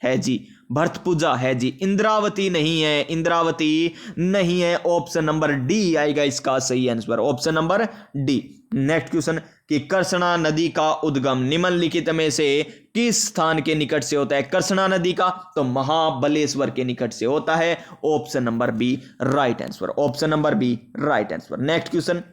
है जी, भरतपुजा है जी, इंद्रावती नहीं है, इंद्रावती नहीं है। ऑप्शन नंबर डी आएगा इसका सही answer, option number D. Next question कि कर्षणा नदी का उद्गम निम्नलिखित में से किस स्थान के निकट से होता है? कर्षणा नदी का तो महाबलेश्वर के निकट से होता है। Option number B right answer, option number B right answer. Next question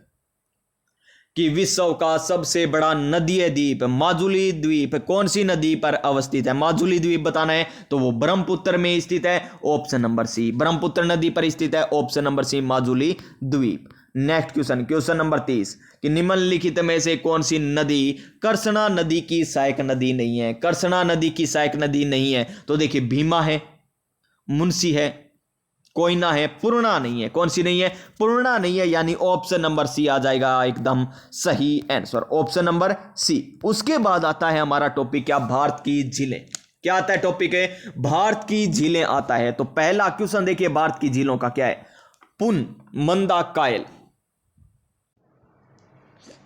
कि विश्व का सबसे बड़ा नदीय द्वीप माजुली द्वीप कौन सी नदी पर अवस्थित है? माजुली द्वीप बताना है तो वो ब्रह्मपुत्र में स्थित है। ऑप्शन नंबर सी, ब्रह्मपुत्र नदी पर स्थित है। ऑप्शन नंबर सी माजुली द्वीप। नेक्स्ट क्वेश्चन, क्वेश्चन नंबर 30 कि निम्नलिखित में से कौन सी नदी कर्षणा नदी की सहायक नदी नहीं है? कर्षणा नदी की सहायक नदी नहीं है तो देखिए भीमा है, मुंशी है, कोयना है, पूर्णा नहीं है। कौन सी नहीं है? पूर्णा नहीं है, यानी ऑप्शन नंबर सी आ जाएगा एकदम सही आंसर, ऑप्शन नंबर सी। उसके बाद आता है हमारा टॉपिक क्या? भारत की झीलें। क्या आता है टॉपिक? है भारत की झीलें आता है। तो पहला क्वेश्चन देखिए भारत की झीलों का क्या है? पुन मंदा कायल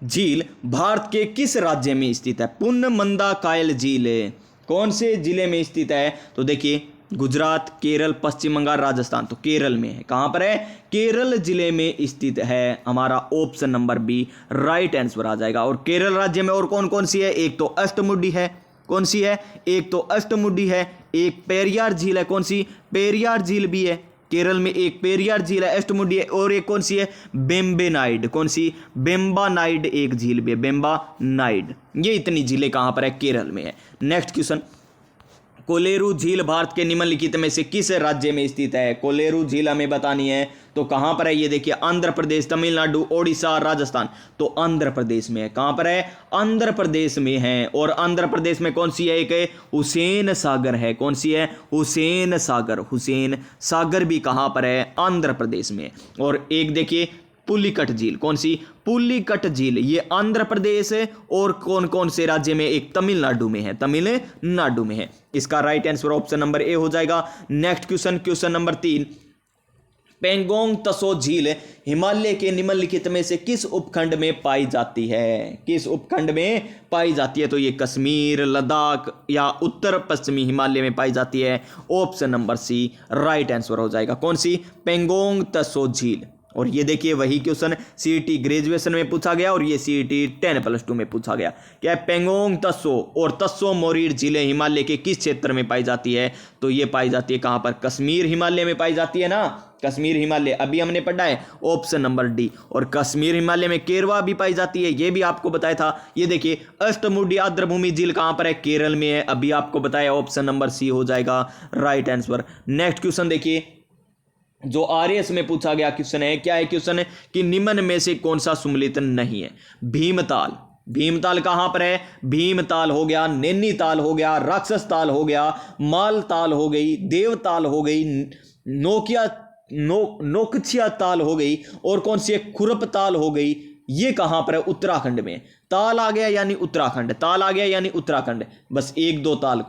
झील भारत के किस राज्य में स्थित है? पुन मंदा कायल झील कौन से जिले में स्थित है? तो देखिए गुजरात, केरल, पश्चिम बंगाल, राजस्थान। तो केरल में है। कहां पर है? केरल जिले में स्थित है। हमारा option number B right answer आ जाएगा। और केरल राज्य में और कौन कौन सी है? एक तो अष्टमुडी है। कौन सी है? एक तो अष्टमुडी है, एक पेरियार झील है। कौन सी? पेरियार झील भी है केरल में, एक पेरियार झील है, अष्टमुडी है, और एक कौन सी है? बेम्बेनाइड। कौन सी? बेम्बानाइड एक झील भी है, बेम्बानाइड। ये इतनी झीलें कहां पर है? केरल में है। नेक्स्ट क्वेश्चन, कोलेरू झील भारत के निम्नलिखित में से किस राज्य में स्थित है? कोलेरू झील हमें बतानी है तो कहां पर है? ये देखिए आंध्र प्रदेश, तमिलनाडु, ओडिशा, राजस्थान। तो आंध्र प्रदेश में है। कहां पर है? आंध्र प्रदेश में है। और आंध्र प्रदेश में कौन सी है? एक हुसैन सागर है। कौन सी है? हुसैन सागर। हुसैन सागर भी कहां पर है? आंध्र प्रदेश में। और एक देखिए पुलिकट झील। कौन सी? पुलिकट झील, ये आंध्र प्रदेश है। और कौन कौन से राज्य में? एक तमिलनाडु में है, तमिलनाडु में है। इसका राइट आंसर ऑप्शन नंबर ए हो जाएगा। Next question, question number 3, Pangong तसो झील हिमालय के निम्नलिखित में से किस उपखंड में पाई जाती है? किस उपखंड में पाई जाती है? तो ये कश्मीर, लद्दाख या उत्तर पश्चिमी हिमालय में पाई जाती है। Option number C right answer हो जाएगा। कौन सी? पेंगोंग तसो झील। और ये देखिए वही क्वेश्चन सीईटी ग्रेजुएशन में पूछा गया और ये सीईटी 10+2 में पूछा गया। क्या है? पेंगोंग तसो और तसो मोरीर झीलें हिमालय के किस क्षेत्र में पाई जाती है? तो ये पाई जाती है कहां पर? कश्मीर हिमालय में पाई जाती है ना, कश्मीर हिमालय अभी हमने पढ़ा है, ऑप्शन नंबर डी। और कश्मीर हिमालय में केरवा भी पाई जाती है, ये भी आपको बताया था। ये देखिए अष्टमुडी आर्द्रभूमि झील कहां पर है? केरल में है, अभी आपको बताया, ऑप्शन नंबर सी हो जाएगा राइट आंसर। नेक्स्ट क्वेश्चन देखिए जो आरएस में पूछा गया क्वेश्चन है। क्या है क्वेश्चन है कि निम्न में से कौन सा सम्मिलित नहीं है? भीमताल। भीमताल कहां पर है? भीमताल हो गया, नैनीताल हो गया, राक्षस ताल हो गया, मालताल हो गई, देवताल हो गई, नोकछिया ताल हो गई, और कौन सी खुरप ताल हो गई। ये कहां पर है? उत्तराखंड में। ताल आ गया यानी उत्तराखंड, ताल आ गया यानी उत्तराखंड। बस एक दो ताल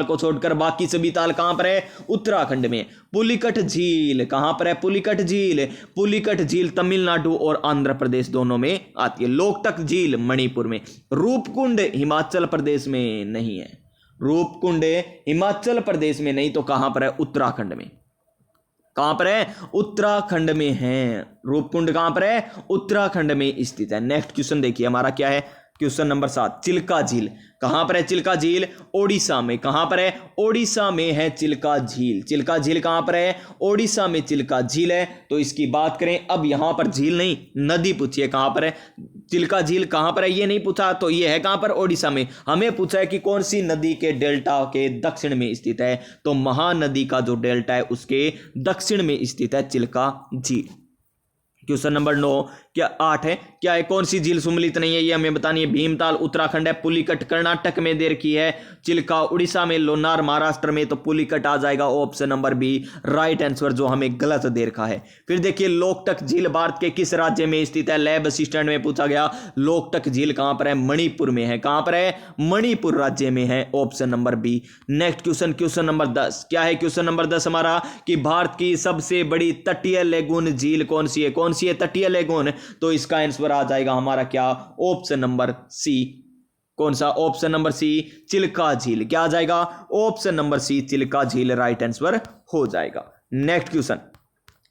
को छोड़कर बाकी सभी ताल कहां पर है? उत्तराखंड में। पुलिकट झील कहां पर है? पुलिकट झील तमिलनाडु और आंध्र प्रदेश दोनों में आती है। लोकटक झील मणिपुर में। रूपकुंड हिमाचल प्रदेश में नहीं है, रूपकुंड हिमाचल प्रदेश में नहीं, तो कहां पर है? उत्तराखंड में। कहां पर है? उत्तराखंड में है। रूपकुंड कहां पर है? उत्तराखंड में स्थित है। नेक्स्ट क्वेश्चन देखिए हमारा क्या है? क्वेश्चन नंबर 7, चिल्का झील कहां पर है? चिल्का झील ओडिशा में। कहां पर है? ओडिशा में है चिल्का झील। चिल्का झील कहां पर है? ओडिशा में चिल्का झील है। तो इसकी बात करें, अब यहां पर झील नहीं नदी पूछी है, कहां पर है? चिल्का झील कहां पर है ये नहीं पूछा, तो ये है कहां पर? ओडिशा में। हमें पूछा है कि कौन सी नदी के डेल्टा के दक्षिण में स्थित है, तो महानदी का जो डेल्टा है उसके दक्षिण में स्थित है चिल्का झील। क्वेश्चन नंबर 9 क्या 8 है, क्या है? कौन सी झील सुमलित नहीं है ये हमें बतानी है। भीमताल उत्तराखंड है, पुलिकट कर्नाटक में दे रखी है, चिल्का उड़ीसा में, लोनार महाराष्ट्र में, तो पुलिकट आ जाएगा option number B right answer, जो हमें गलत दे रखा है। फिर देखिए लोकटक झील भारत के किस राज्य में स्थित है? लैब असिस्टेंट में पूछा गया। लोकटक झील कहां पर है? मणिपुर में है। कहां पर है? मणिपुर राज्य में है, option number B. Next question, question number 10 क्या है? क्वेश्चन नंबर 10 हमारा कि भारत की सबसे बड़ी तटीय लेगून झील कौन सी है? कौन सी है तटीय लेगून? तो इसका आंसर आ जाएगा हमारा क्या? Option number C. कौन सा? ऑप्शन नंबर सी चिल्का झील। क्या आ जाएगा? ऑप्शन नंबर सी चिल्का झील राइट आंसर हो जाएगा। नेक्स्ट क्वेश्चन,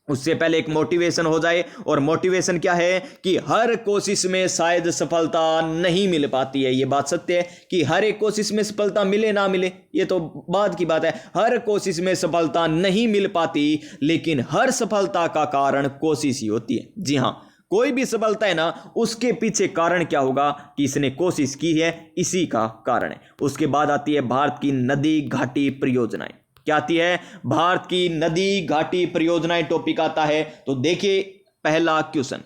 उससे पहले एक मोटिवेशन हो जाए, और मोटिवेशन क्या है कि हर कोशिश में शायद सफलता नहीं मिल पाती है। ये बात सत्य है कि हर एक कोशिश में सफलता मिले ना मिले, ये तो बात की बात है। हर कोशिश में सफलता नहीं मिल पाती, लेकिन हर सफलता का कारण कोशिश ही होती है। जी हां, कोई भी सफलता है ना, उसके पीछे कारण क्या होगा कि इसने कोशिश की है, इसी का कारण है। उसके बाद आती है भारत की नदी घाटी परियोजनाएं। क्या आती है? भारत की नदी घाटी परियोजनाएं टॉपिक आता है। तो देखिए पहला क्वेश्चन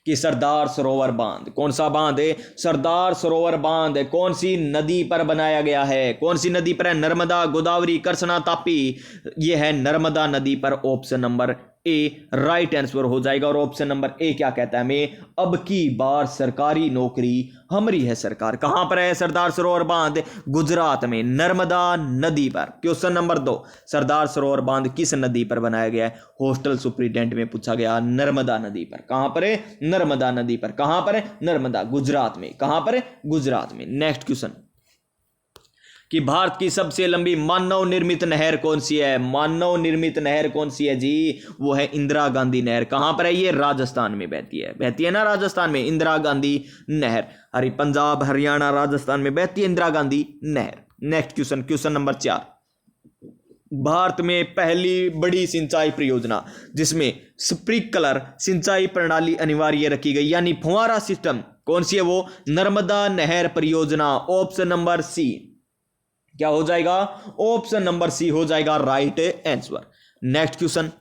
कि सरदार सरोवर बांध, कौन सा बांध है? सरदार सरोवर बांध कौन सी नदी पर बनाया गया है? कौन सी नदी पर है? नर्मदा, गोदावरी, कृष्णा, तापी। यह है नर्मदा नदी पर, ऑप्शन नंबर ए राइट आंसर हो जाएगा। और ऑप्शन नंबर ए क्या कहता है हमें? अब की बार सरकारी नौकरी हमारी है सरकार। कहां पर है सरदार सरोवर बांध? गुजरात में, नर्मदा नदी पर। क्वेश्चन नंबर 2, सरदार सरोवर बांध किस नदी पर बनाया गया है? हॉस्टल सुप्रिटेंडेंट में पूछा गया, नर्मदा नदी पर। कहां पर है? नर्मदा नदी पर। कहां पर है? नर्मदा, गुजरात में। कहां पर है? गुजरात में। नेक्स्ट क्वेश्चन कि भारत की सबसे लंबी मानव निर्मित नहर कौन सी है? मानव निर्मित नहर कौन सी है जी? वो है इंदिरा गांधी नहर। कहां पर है? ये राजस्थान में बहती है। बहती है ना राजस्थान में इंदिरा गांधी नहर। अरे पंजाब, हरियाणा, राजस्थान में बहती है इंदिरा गांधी नहर। Next question, question number 4, Bharat में पहली बड़ी सिंचाई परियोजना जिसमें स्प्रिंकलर सिंचाई प्रणाली अनिवार्य रखी गई, यानी फुहारा सिस्टम, कौन सी है वो? नर्मदा नहर परियोजना, ऑप्शन नंबर सी। क्या हो जाएगा? ऑप्शन नंबर सी हो जाएगा राइट आंसर। नेक्स्ट क्वेश्चन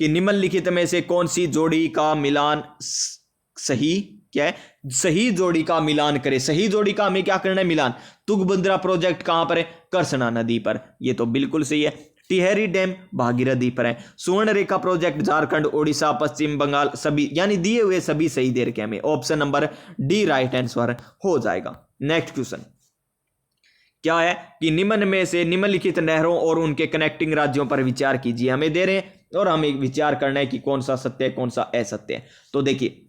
कि निम्नलिखित में से कौन सी जोड़ी का मिलान सही, क्या है? सही जोड़ी का मिलान करे। सही जोड़ी का हमें क्या करना है? मिलान। तुंगभद्रा प्रोजेक्ट कहां पर है? कृष्णा नदी पर। ये तो बिल्कुल सही है। टिहरी डैम भागीरथी पर है। सुवर्ण रेखा प्रोजेक्ट झारखंड, ओडिशा, पश्चिम बंगाल, सभी, यानी दिए हुए सभी सही दे रखे हमें। Option number D right answer हो जाएगा। नेक्स्ट क्वेश्चन क्या है कि निम्न में से निम्नलिखित नहरों और उनके कनेक्टिंग राज्यों पर विचार कीजिए। हमें दे रहे हैं और हमें विचार करना है कि कौन सा सत्य है, कौन सा असत्य है। तो देखिए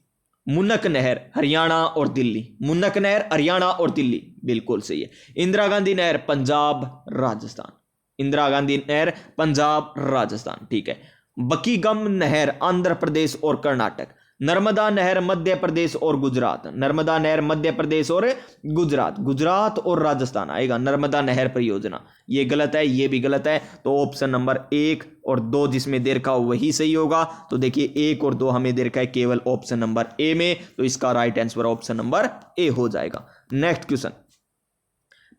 मुन्नक नहर हरियाणा और दिल्ली, मुन्नक नहर हरियाणा और दिल्ली बिल्कुल सही है। इंदिरा गांधी नहर पंजाब राजस्थान, इंदिरा गांधी नहर पंजाब राजस्थान, ठीक है। बकीगम नहर आंध्र प्रदेश और कर्नाटक, नर्मदा नहर मध्य प्रदेश और गुजरात, नर्मदा नहर मध्य प्रदेश और गुजरात, गुजरात और राजस्थान आएगा नर्मदा नहर परियोजना। ये गलत है, ये भी गलत है। तो ऑप्शन नंबर 1 और 2 जिसमें दे रखा वही सही होगा। तो देखिए 1 और 2 हमें दे रखा है केवल ऑप्शन नंबर ए में, तो इसका राइट आंसर ऑप्शन नंबर ए हो जाएगा। नेक्स्ट क्वेश्चन,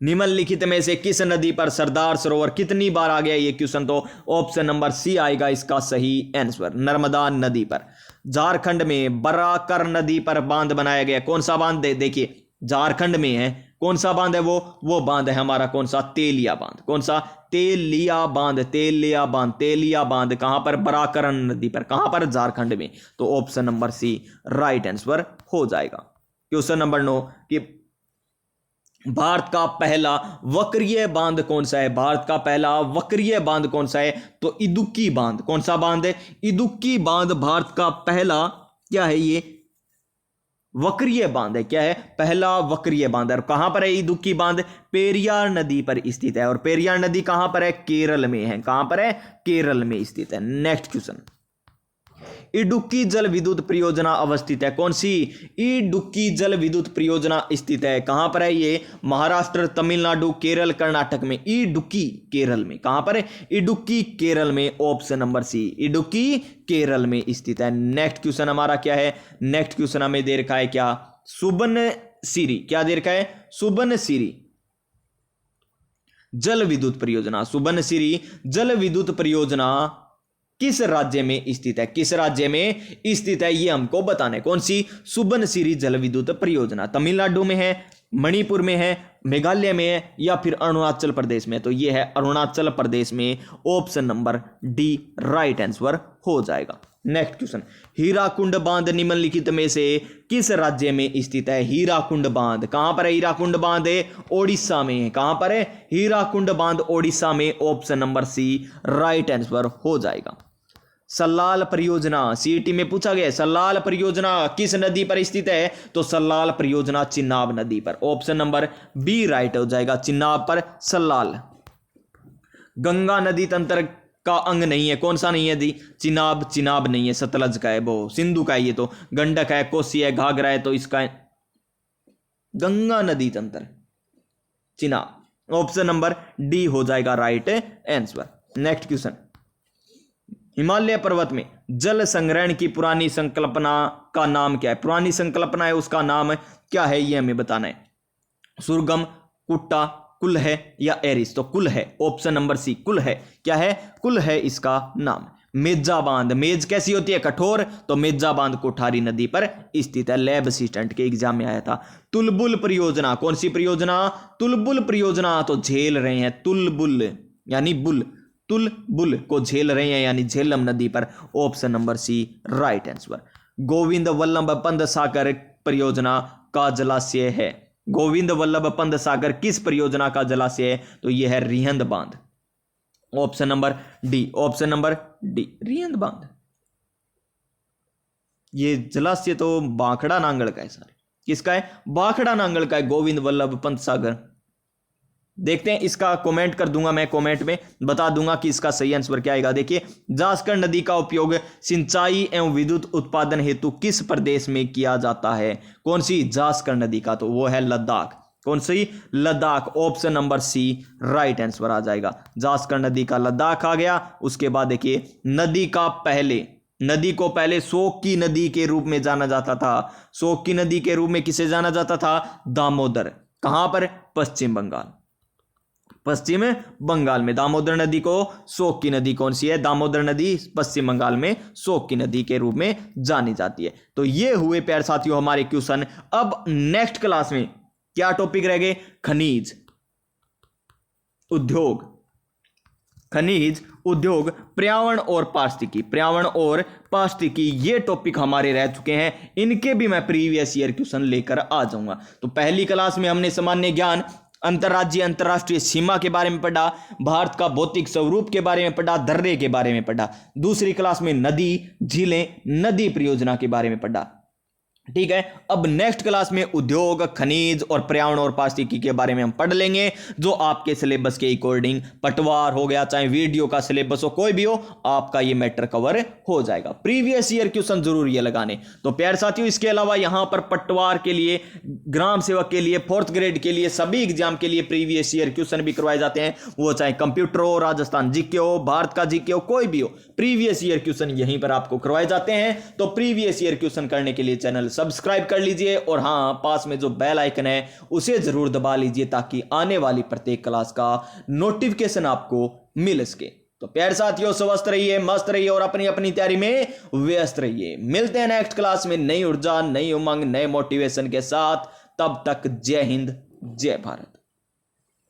निम्नलिखित में से किस नदी पर सरदार सरोवर कितनी बार आ गया? ये क्वेश्चन तो ऑप्शन नंबर सी आएगा इसका सही आंसर, नर्मदा नदी पर। झारखंड में बराकर नदी पर बांध बनाया गया, कौन सा बांध है? देखिए झारखंड में है, कौन सा बांध है वो बांध है हमारा कौन सा? तेलिया बांध। कौन सा? तेलिया बांध, तेलिया बांध, तेलिया बांध कहां पर? बराकरन नदी पर। कहां पर? झारखंड में। तो option number C right answer हो जाएगा। क्वेश्चन नंबर 9 कि भारत का पहला वक्रीय बांध कौन सा है? भारत का पहला वक्रीय बांध कौन सा है? तो इदुक्की बांध। कौन सा बांध है? इदुक्की बांध भारत का पहला क्या है? ये वक्रीय बांध है। क्या है? पहला वक्रीय बांध है। कहां पर है इदुक्की बांध? पेरियार नदी पर स्थित है। और पेरियार नदी कहां पर है? केरल में है। कहां पर है? केरल में स्थित है। नेक्स्ट क्वेश्चन इडुक्की जल विद्युत परियोजना अवस्थित है? कौन सी? इडुक्की जल विद्युत परियोजना स्थित है कहां पर है ये? महाराष्ट्र, तमिलनाडु, केरल, कर्नाटक में। इडुक्की केरल में। कहां पर है? इडुक्की केरल में। Option number C, Idukki Kerala में स्थित है। नेक्स्ट क्वेश्चन हमारा क्या है? नेक्स्ट क्वेश्चन हमें दे रखा है क्या? सुबनसिरी। क्या दे रखा है? सुबनसिरी जल विद्युत परियोजना। सुबनसिरी जल विद्युत परियोजना किस राज्य में स्थित है? किस राज्य में स्थित है ये हमको बताना है। कौन सी? सुबनसिरी जल विद्युत परियोजना तमिलनाडु में है, मणिपुर में है, मेघालय में है या फिर अरुणाचल प्रदेश में? तो ये है अरुणाचल प्रदेश में। Option number D right answer हो जाएगा। नेक्स्ट क्वेश्चन, हीराकुंड बांध निम्नलिखित में से किस राज्य में स्थित है? हीराकुंड बांध कहां पर है? हीराकुंड बांध है ओडिशा में। कहां पर है? हीराकुंड बांध ओडिशा में। Option number C right answer हो जाएगा। सल्लाल परियोजना सीईटी में पूछा गया, सल्लाल परियोजना किस नदी पर स्थित है? तो सल्लाल परियोजना चिनाब नदी पर। ऑप्शन नंबर बी राइट हो जाएगा, चिनाब पर सल्लाल। गंगा नदी तंत्र का अंग नहीं है। कौन सा नहीं है दी? चिनाब। चिनाब नहीं है, सतलज का है, वो सिंधु का है। ये तो गंडक है, कोसी है, घाघरा है, तो इसका गंगा नदी तंत्र चिनाब। ऑप्शन नंबर डी हो जाएगा right answer. Next question, Himalaya पर्वत में जल संग्रहण की पुरानी संकल्पना का नाम क्या है? पुरानी संकल्पना है, उसका नाम क्या है ये हमें बताना है। सुरगम, कुट्टा, कुल है या एरिस? तो कुल है। ऑप्शन नंबर सी कुल है। क्या है? कुल है इसका नाम। मेजा बांध, मेज कैसी होती है? कठोर। तो मेजा बांध कोठारी नदी पर स्थित है। लैब असिस्टेंट के एग्जाम में आया था। तुलबुल परियोजना कौन सी परियोजना? तुलबुल परियोजना तो झेल रहे हैं, तुलबुल यानी बुल, तुलबुल को झेल रहे हैं यानी झेलम नदी पर। Option number C right answer. Govind Vallabh Pant Sagar परियोजना का जलाशय है? गोविंद वल्लभ पंत सागर किस परियोजना का जलाशय है? तो यह है रिहंद बांध। Option number D. Option number D Rihand बांध। ये जलाशय तो बांखड़ा नांगल का है सर। किसका है? बांखड़ा नांगल का है गोविंद वल्लभ पंत सागर। देखते हैं, इसका कमेंट कर दूंगा मैं, कमेंट में बता दूंगा कि इसका सही आंसर क्या आएगा। देखिए, जास्कर नदी का उपयोग सिंचाई एवं विद्युत उत्पादन हेतु किस प्रदेश में किया जाता है? कौन सी? जास्कर नदी का, तो वो है लद्दाख। कौन सी? Ladakh. Option number C right answer आ जाएगा। जास्कर नदी का लद्दाख आ गया। उसके बाद देखिए, नदी को पहले शोक की नदी के रूप में जाना जाता था। शोक की नदी के रूप में किसे जाना जाता था? दामोदर। कहां पर? पश्चिम बंगाल। पश्चिम बंगाल में दामोदर नदी को शोक की नदी कौन सी है? दामोदर नदी पश्चिम बंगाल में शोक की नदी के रूप में जानी जाती है। तो ये हुए प्यारे साथियों हमारे क्वेश्चन। अब नेक्स्ट क्लास में क्या टॉपिक रह गए? खनिज उद्योग। खनिज उद्योग, पर्यावरण और पारिस्थितिकी। पर्यावरण और पारिस्थितिकी ये टॉपिक हमारे रह चुके हैं। इनके भी मैं प्रीवियस ईयर क्वेश्चन लेकर आ जाऊंगा। तो पहली क्लास में हमने सामान्य ज्ञान, अंतर्राज्यीय अंतर्राष्ट्रीय सीमा के बारे में पढ़ा, भारत का भौतिक स्वरूप के बारे में पढ़ा, दर्रे के बारे में पढ़ा। दूसरी क्लास में नदी, झीलें, नदी परियोजना के बारे में पढ़ा। ठीक है, अब नेक्स्ट क्लास में उद्योग, खनिज और पर्यावरण और पारिस्थितिकी के बारे में हम पढ़ लेंगे, जो आपके सिलेबस के अकॉर्डिंग, पटवार हो गया, चाहे वीडियो का सिलेबस हो, कोई भी हो, आपका ये मैटर कवर हो जाएगा। प्रीवियस ईयर क्वेश्चन जरूर ये लगाने। तो प्यारे साथियों, इसके अलावा यहां पर पटवार के लिए, ग्राम सेवक के लिए, 4th ग्रेड के लिए, सभी एग्जाम के लिए प्रीवियस ईयर क्वेश्चन भी करवाए जाते हैं। वो चाहे कंप्यूटर हो, राजस्थान जीके हो, भारत का जीके हो, कोई भी हो, प्रीवियस ईयर क्वेश्चन यहीं पर आपको करवाए जाते हैं। तो प्रीवियस ईयर क्वेश्चन करने के लिए चैनल सब्सक्राइब कर लीजिए और हां, पास में जो बेल आइकन है उसे जरूर दबा लीजिए, ताकि आने वाली प्रत्येक क्लास का नोटिफिकेशन आपको मिल सके। तो प्यारे साथियों, स्वस्थ रहिए, मस्त रहिए और अपनी अपनी तैयारी में व्यस्त रहिए। मिलते हैं नेक्स्ट क्लास में नई ऊर्जा, नई उमंग, नए मोटिवेशन के साथ। तब तक जय हिंद, जय भारत।